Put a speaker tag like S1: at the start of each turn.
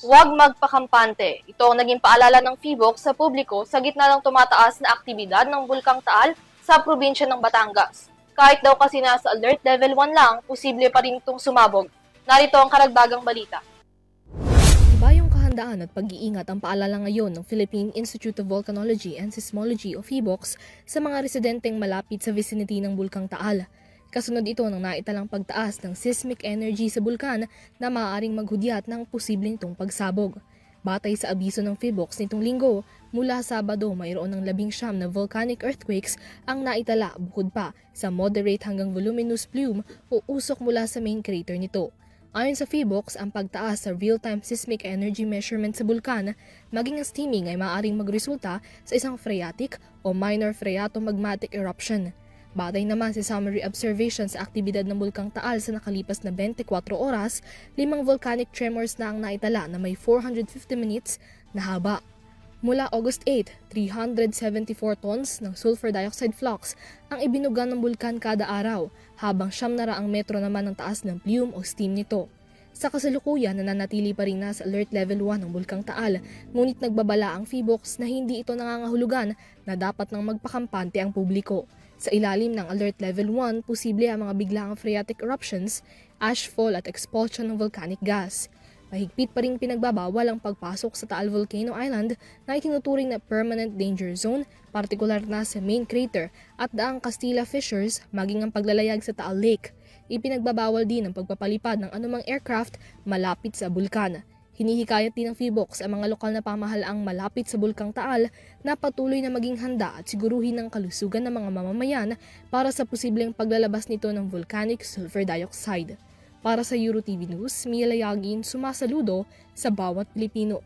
S1: Huwag magpakampante. Ito ang naging paalala ng PHIVOLCS sa publiko sa gitna ng tumataas na aktibidad ng Bulkang Taal sa probinsya ng Batangas. Kahit daw kasi nasa alert level 1 lang, posible pa rin itong sumabog. Narito ang karagdagang balita.
S2: Iba yung kahandaan at pag-iingat ang paalala ngayon ng Philippine Institute of Volcanology and Seismology o PHIVOLCS sa mga residenteng malapit sa vicinity ng Bulkang Taal. Kasunod ito ng naitalang pagtaas ng seismic energy sa bulkan na maaaring maghudyat ng posibleng itong pagsabog. Batay sa abiso ng PHIVOLCS nitong linggo, mula Sabado mayroon ng 19 na volcanic earthquakes ang naitala bukod pa sa moderate hanggang voluminous plume o usok mula sa main crater nito. Ayon sa PHIVOLCS, ang pagtaas sa real-time seismic energy measurement sa bulkan, maging ang steaming ay maaaring magresulta sa isang phreatic o minor phreatomagmatic eruption. Batay naman sa summary observation sa aktibidad ng Bulkang Taal sa nakalipas na 24 oras, 5 volcanic tremors na ang naitala na may 450 minutes na haba. Mula August 8, 374 tons ng sulfur dioxide flux ang ibinugan ng bulkan kada araw, habang 700 metro naman ang taas ng plume o steam nito. Sa kasalukuyan, nananatili pa rin nasa alert level 1 ng Bulkang Taal, ngunit nagbabala ang PHIVOLCS na hindi ito nangangahulugan na dapat nang magpakampante ang publiko. Sa ilalim ng Alert Level 1, posible ang mga biglaang phreatic eruptions, ashfall at expulsion ng volcanic gas. Mahigpit pa rin pinagbabawal ang pagpasok sa Taal Volcano Island na itinuturing na permanent danger zone, partikular na sa main crater at daang Castilla Fissures, maging ang paglalayag sa Taal Lake. Ipinagbabawal din ang pagpapalipad ng anumang aircraft malapit sa bulkan. Hinihikayat din ng PHIVOLCS ang mga lokal na pamahalaang malapit sa Bulkang Taal na patuloy na maging handa at siguruhin ang kalusugan ng mga mamamayan para sa posibleng paglalabas nito ng volcanic sulfur dioxide. Para sa EuroTV News, Mia Layagin, sumasaludo sa bawat Pilipino.